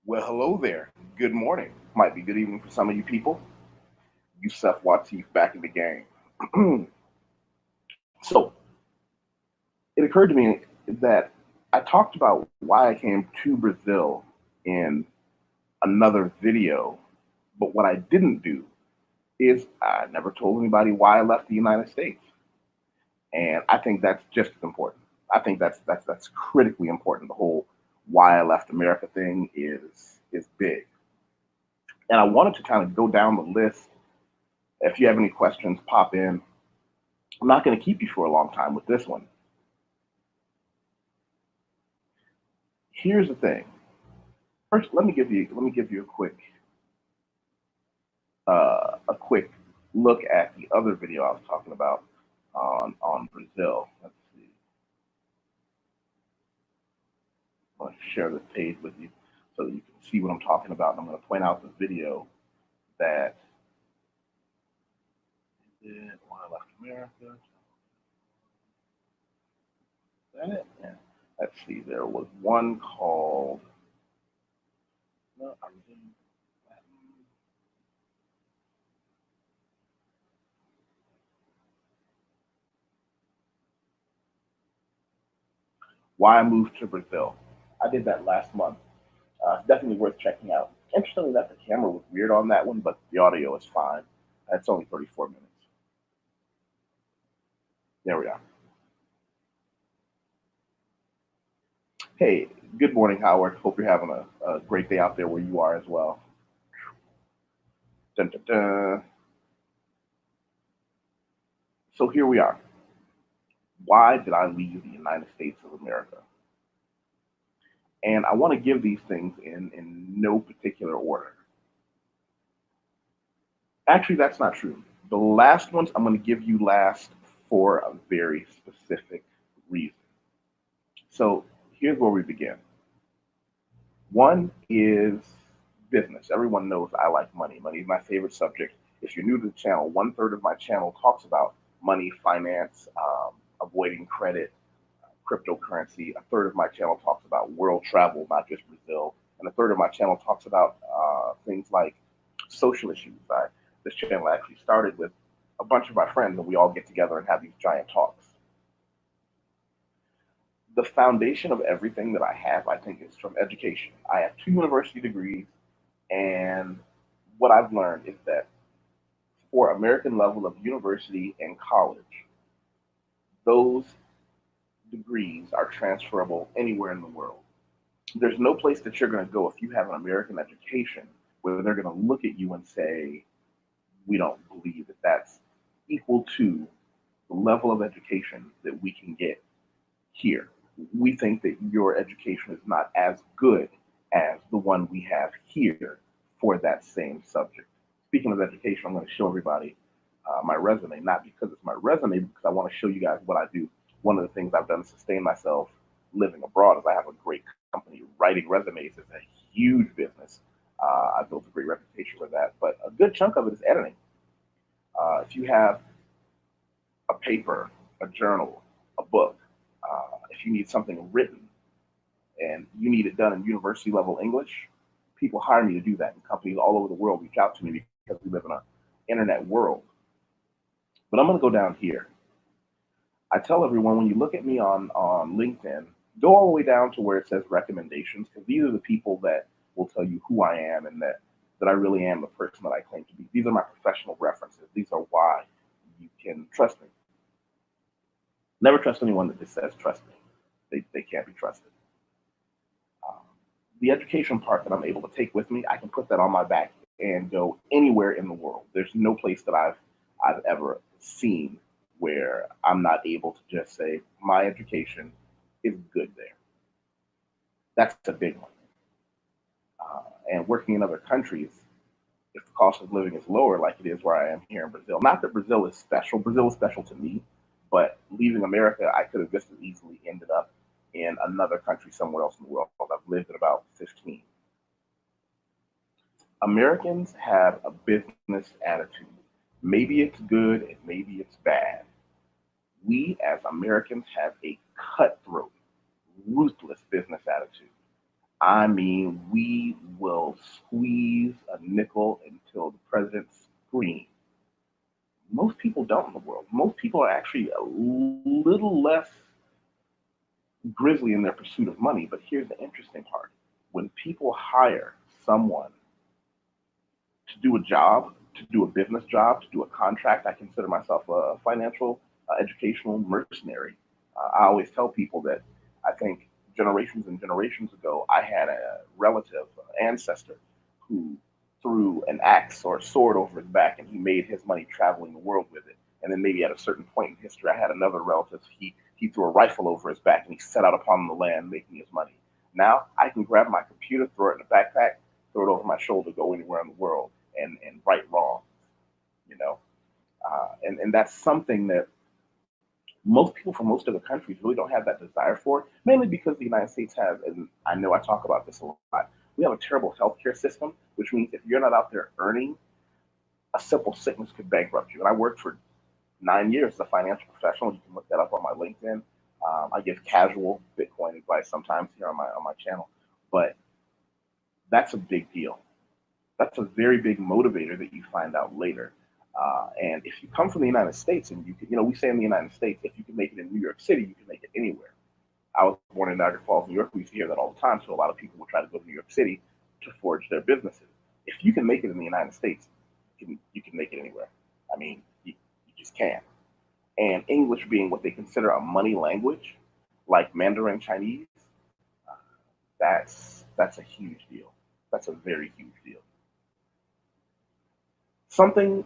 Well, hello there. Good morning. Might be good evening for some of you people. YusefWateef back in the game. So it occurred to me that I talked about why I came to Brazil in another video, but what I didn't do is I never told anybody why I left the United States, and I think that's just as important. I think that's critically important. The whole why I left America thing is big, and I wanted to kind of go down the list. If you have any questions, pop in. I'm not going to keep you for a long time with this one. Here's the thing. First, let me give you a quick look at the other video I was talking about on Brazil. Let's see. I'm going to share this page with you so that you can see what I'm talking about. And I'm going to point out the video that I did when I left America. Is that it? Yeah. Let's see. There was one called. No, I was in. Why I moved to Brazil. I did that last month. It's definitely worth checking out. Interestingly enough, the camera was weird on that one, but the audio is fine. It's only 34 minutes. There we are. Hey, good morning, Howard. Hope you're having a great day out there where you are as well. Dun, dun, dun. So here we are. Why did I leave the United States of America? And I want to give these things in no particular order. Actually, that's not true. The last ones I'm going to give you last for a very specific reason. So here's where we begin. One is business. Everyone knows I like money. Money is my favorite subject. If you're new to the channel, one third of my channel talks about money, finance, avoiding credit, cryptocurrency. A third of my channel talks about world travel, not just Brazil. And a third of my channel talks about things like social issues. This channel actually started with a bunch of my friends, and we all get together and have these giant talks. The foundation of everything that I have, I think, is from education. I have 2 university degrees, and what I've learned is that for American level of university and college, those degrees are transferable anywhere in the world. There's no place that you're going to go if you have an American education where they're going to look at you and say, we don't believe that that's equal to the level of education that we can get here. We think that your education is not as good as the one we have here for that same subject. Speaking of education, I'm going to show everybody my resume, not because it's my resume, because I want to show you guys what I do. One of the things I've done to sustain myself living abroad is I have a great company. Writing resumes is a huge business. I built a great reputation for that, but a good chunk of it is editing. If you have a paper, a journal, a book, if you need something written and you need it done in university level English, people hire me to do that. And companies all over the world reach out to me because we live in an internet world. But I'm going to go down here. I tell everyone when you look at me on LinkedIn, go all the way down to where it says recommendations, because these are the people that will tell you who I am and that I really am the person that I claim to be. These are my professional references. These are why you can trust me. Never trust anyone that just says trust me. They can't be trusted. Um, the education part that I'm able to take with me, I can put that on my back and go anywhere in the world. There's no place that I've ever seen where I'm not able to just say my education is good there. That's a big one. And working in other countries, if the cost of living is lower, like it is where I am here in Brazil. Not that Brazil is special. Brazil is special to me, but leaving America, I could have just as easily ended up in another country somewhere else in the world. I've lived in about 15. Americans have a business attitude. Maybe it's good and maybe it's bad. We as Americans have a cutthroat, ruthless business attitude. I mean, we will squeeze a nickel until the president screams. Most people don't in the world. Most people are actually a little less grisly in their pursuit of money. But here's the interesting part: when people hire someone to do a job, to do a business job, to do a contract, I consider myself a financial, educational mercenary. I always tell people that I think generations and generations ago, I had a relative, ancestor, who threw an axe or a sword over his back and he made his money traveling the world with it. And then maybe at a certain point in history, I had another relative, he threw a rifle over his back and he set out upon the land making his money. Now I can grab my computer, throw it in a backpack, throw it over my shoulder, go anywhere in the world and right wrong, you know. And that's something that most people from most other countries really don't have that desire for, mainly because the United States has, and I know I talk about this a lot, we have a terrible healthcare system, which means if you're not out there earning, a simple sickness could bankrupt you. And I worked for 9 years as a financial professional. You can look that up on my LinkedIn. I give casual Bitcoin advice sometimes here on my channel, but that's a big deal. That's a very big motivator that you find out later. And if you come from the United States and you can, we say in the United States, if you can make it in New York City, you can make it anywhere. I was born in Niagara Falls, New York. We used to hear that all the time. So a lot of people will try to go to New York City to forge their businesses. If you can make it in the United States, you can make it anywhere. I mean, you just can. And English being what they consider a money language, like Mandarin Chinese, uh, that's a huge deal. That's a very huge deal. Something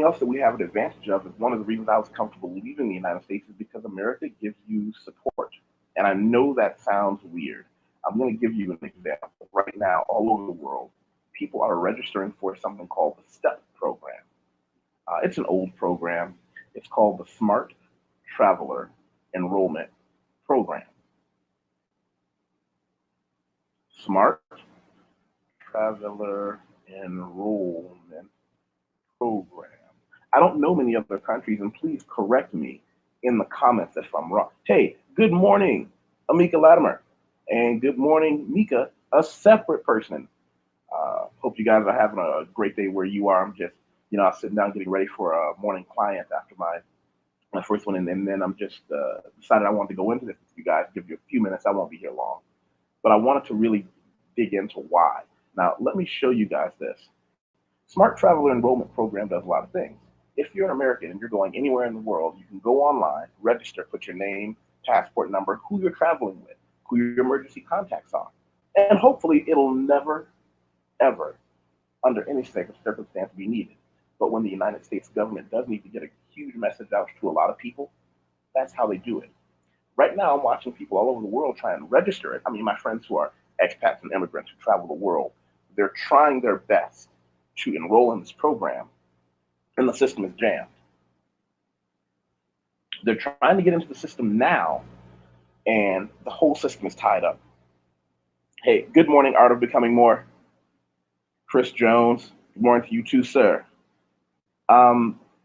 else that we have an advantage of is one of the reasons I was comfortable leaving the United States is because America gives you support. And I know that sounds weird. I'm going to give you an example. Right now, all over the world, people are registering for something called the STEP program. It's an old program. It's called the Smart Traveler Enrollment Program. Smart Traveler Enrollment Program. I don't know many other countries, and please correct me in the comments if I'm wrong. Hey, good morning, Amika Latimer, and good morning, Mika, a separate person. Hope you guys are having a great day where you are. I'm just, I was sitting down getting ready for a morning client after my first one, and then I'm just decided I wanted to go into this with you guys, give you a few minutes. I won't be here long, but I wanted to really dig into why. Now, let me show you guys this. Smart Traveler Enrollment Program does a lot of things. If you're an American and you're going anywhere in the world, you can go online, register, put your name, passport number, who you're traveling with, who your emergency contacts are. And hopefully it'll never, ever, under any circumstance, be needed. But when the United States government does need to get a huge message out to a lot of people, that's how they do it. Right now, I'm watching people all over the world try and register it. I mean, my friends who are expats and immigrants who travel the world, they're trying their best to enroll in this program, and the system is jammed. They're trying to get into the system now, and the whole system is tied up. Hey, good morning, Art of Becoming More. Chris Jones, good morning to you too, sir.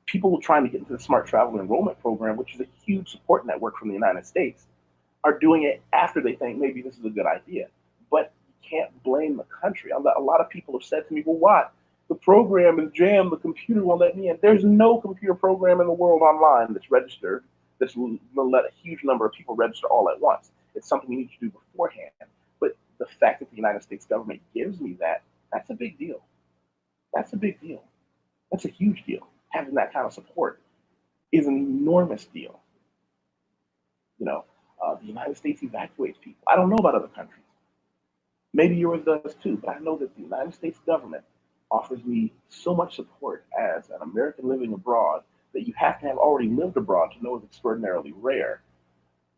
People trying to get into the Smart Travel Enrollment Program, which is a huge support network from the United States, are doing it after they think maybe this is a good idea. But you can't blame the country. A lot of people have said to me, well, what? The program is jammed, the computer won't let me in. There's no computer program in the world online that's registered that's going to let a huge number of people register all at once. It's something you need to do beforehand. But the fact that the United States government gives me that, that's a big deal. That's a big deal. That's a huge deal. Having that kind of support is an enormous deal. The United States evacuates people. I don't know about other countries. Maybe yours does too, but I know that the United States government offers me so much support as an American living abroad that you have to have already lived abroad to know is extraordinarily rare.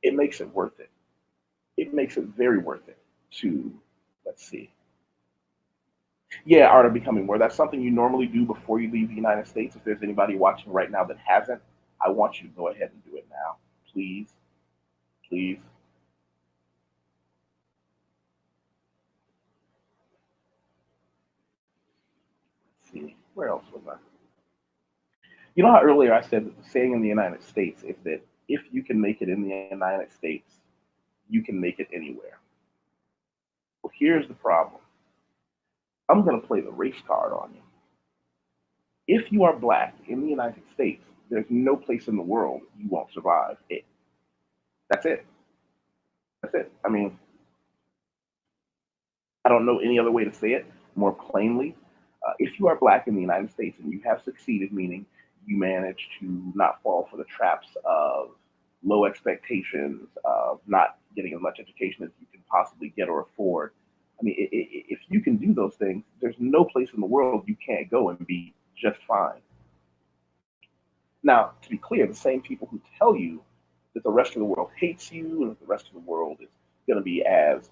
It makes it worth it. It makes it very worth it to, let's see. Yeah, Art of Becoming More. That's something you normally do before you leave the United States. If there's anybody watching right now that hasn't, I want you to go ahead and do it now. Please, please. Let's see. Where else was I? You know how earlier I said that the saying in the United States is that if you can make it in the United States, you can make it anywhere. Well, Here's the problem. I'm going to play the race card on you. If you are black in the United States, there's no place in the world you won't survive it. That's it. That's it. I mean, I don't know any other way to say it more plainly. If you are black in the United States and you have succeeded, meaning you manage to not fall for the traps of low expectations, of not getting as much education as you can possibly get or afford. I mean, if you can do those things, there's no place in the world you can't go and be just fine. Now, to be clear, the same people who tell you that the rest of the world hates you and that the rest of the world is going to be as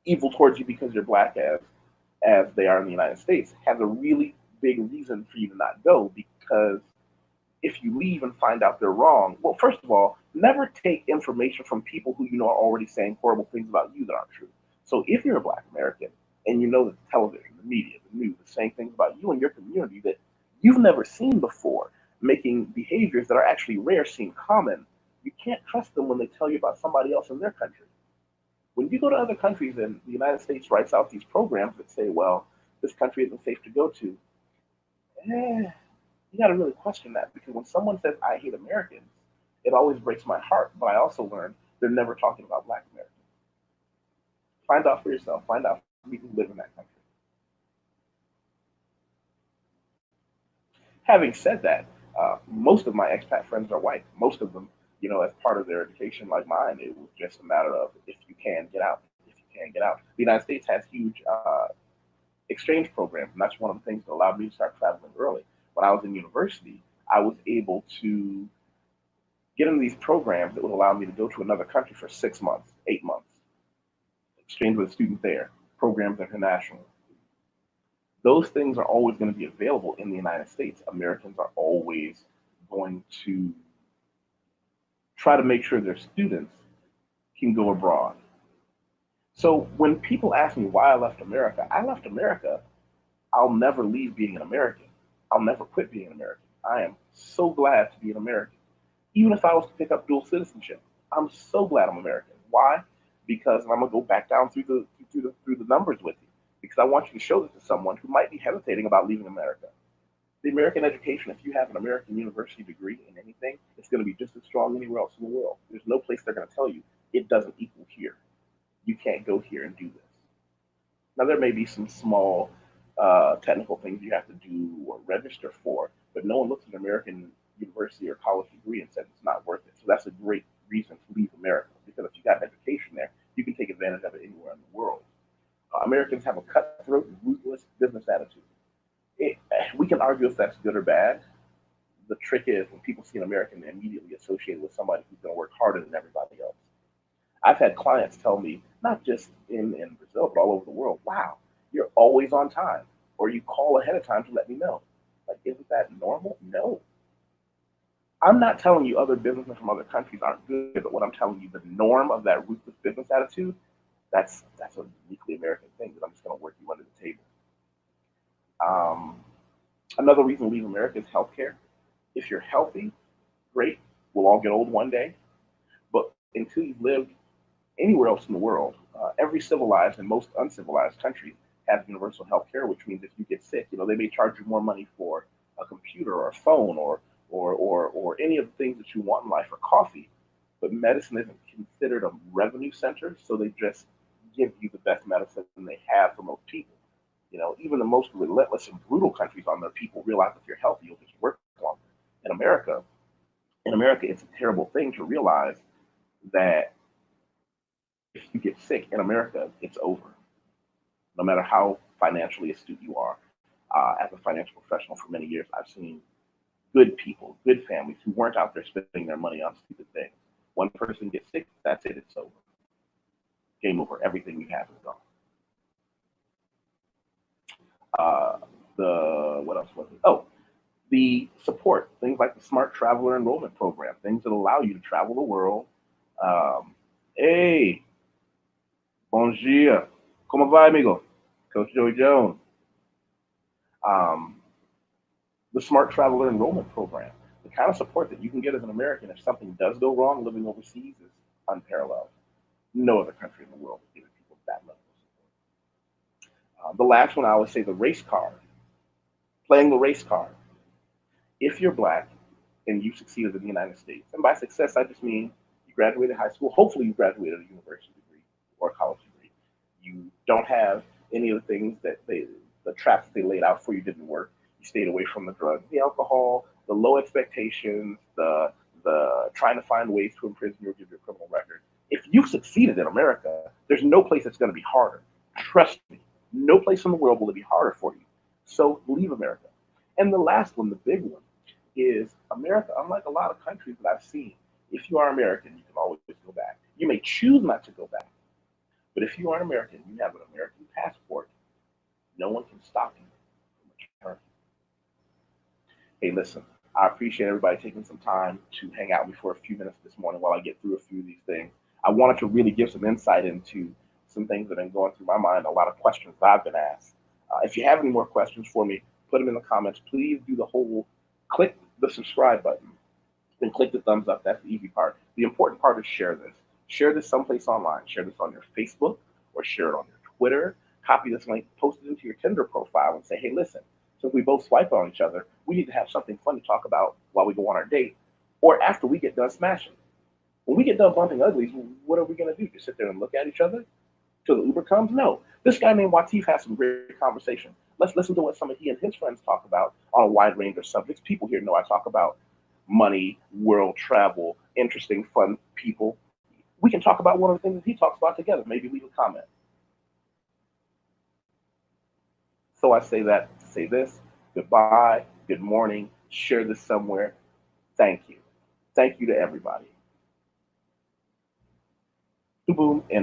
evil towards you because you're black as they are in the United States has a really big reason for you to not go, because if you leave and find out they're wrong, well, first of all, never take information from people who you know are already saying horrible things about you that aren't true. So if you're a black American and you know that the television, the media, the news is saying things about you and your community that you've never seen before, making behaviors that are actually rare seem common, you can't trust them when they tell you about somebody else in their country. When you go to other countries and the United States writes out these programs that say, well, this country isn't safe to go to, you got to really question that, because when someone says, I hate Americans, it always breaks my heart. But I also learned they're never talking about black Americans. Find out for yourself. Find out for people who live in that country. Having said that, most of my expat friends are white. Most of them, as part of their education, like mine, it was just a matter of if you can get out. If you can get out. The United States has huge exchange programs, and that's one of the things that allowed me to start traveling early. When I was in university, I was able to get into these programs that would allow me to go to another country for 6 months, 8 months, exchange with a student there, programs internationally. Those things are always going to be available in the United States. Americans are always going to try to make sure their students can go abroad. So when people ask me why I left America. I'll never leave being an American. I'll never quit being an American. I am so glad to be an American. Even if I was to pick up dual citizenship, I'm so glad I'm American. Why? Because I'm gonna go back down through the numbers with you. Because I want you to show this to someone who might be hesitating about leaving America. The American education, if you have an American university degree in anything, it's going to be just as strong anywhere else in the world. There's no place they're going to tell you it doesn't equal here. You can't go here and do this. Now, there may be some small technical things you have to do or register for, but no one looks at an American university or college degree and says it's not worth it. So that's a great reason to leave America, because if you got an education there, you can take advantage of it anywhere in the world. Americans have a cutthroat, ruthless business attitude. We can argue if that's good or bad. The trick is when people see an American, they're immediately associated with somebody who's going to work harder than everybody else. I've had clients tell me, not just in Brazil, but all over the world, wow, you're always on time, or you call ahead of time to let me know. Like, isn't that normal? No. I'm not telling you other businessmen from other countries aren't good, but what I'm telling you, the norm of that ruthless business attitude, that's a uniquely American thing that I'm just going to work you under the table. Another reason to leave America is healthcare. If you're healthy, great. We'll all get old one day. But until you've lived anywhere else in the world, every civilized and most uncivilized country has universal health care, which means if you get sick, they may charge you more money for a computer or a phone or any of the things that you want in life, or coffee. But medicine isn't considered a revenue center, so they just give you the best medicine they have for most people. Even the most relentless and brutal countries on their people realize if you're healthy, you'll just work longer. In America, it's a terrible thing to realize that if you get sick in America, it's over. No matter how financially astute you are. As a financial professional for many years, I've seen good people, good families who weren't out there spending their money on stupid things. One person gets sick, that's it, it's over. Game over. Everything you have is gone. What else was it? Oh, the support, things like the Smart Traveler Enrollment Program, things that allow you to travel the world. Hey, bom dia. Como vai, amigo? Coach Joey Jones. The Smart Traveler Enrollment Program, the kind of support that you can get as an American if something does go wrong living overseas is unparalleled. No other country in the world will give it to The last one I always say, the race card, playing the race card. If you're black and you succeeded in the United States, and by success I just mean you graduated high school, hopefully you graduated a university degree or a college degree. You don't have any of the things the traps that they laid out for you didn't work. You stayed away from the drugs, the alcohol, the low expectations, the trying to find ways to imprison you or give you a criminal record. If you succeeded in America, there's no place that's going to be harder. Trust me, no place in the world will it be harder for you. So leave America. And the last one, the big one, is America, unlike a lot of countries that I've seen, if you are American, you can always go back. You may choose not to go back, but if you are an American, you have an American passport, no one can stop you from returning. Hey, listen, I appreciate everybody taking some time to hang out with me for a few minutes this morning while I get through a few of these things. I wanted to really give some insight into some things that have been going through my mind, a lot of questions that I've been asked. If you have any more questions for me, put them in the comments. Please do the whole click the subscribe button, then click the thumbs up. That's the easy part. The important part is share this. Share this someplace online. Share this on your Facebook or share it on your Twitter. Copy this link, post it into your Tinder profile and say, hey, listen, since we both swipe on each other, we need to have something fun to talk about while we go on our date or after we get done smashing. When we get done bumping uglies, what are we going to do? Just sit there and look at each other till the Uber comes? No. This guy named YusefWateef has some great conversation. Let's listen to what some of he and his friends talk about on a wide range of subjects. People here know I talk about money, world travel, interesting, fun people. We can talk about one of the things that he talks about together. Maybe leave a comment. So I say that to say this. Goodbye. Good morning. Share this somewhere. Thank you. Thank you to everybody. Boom and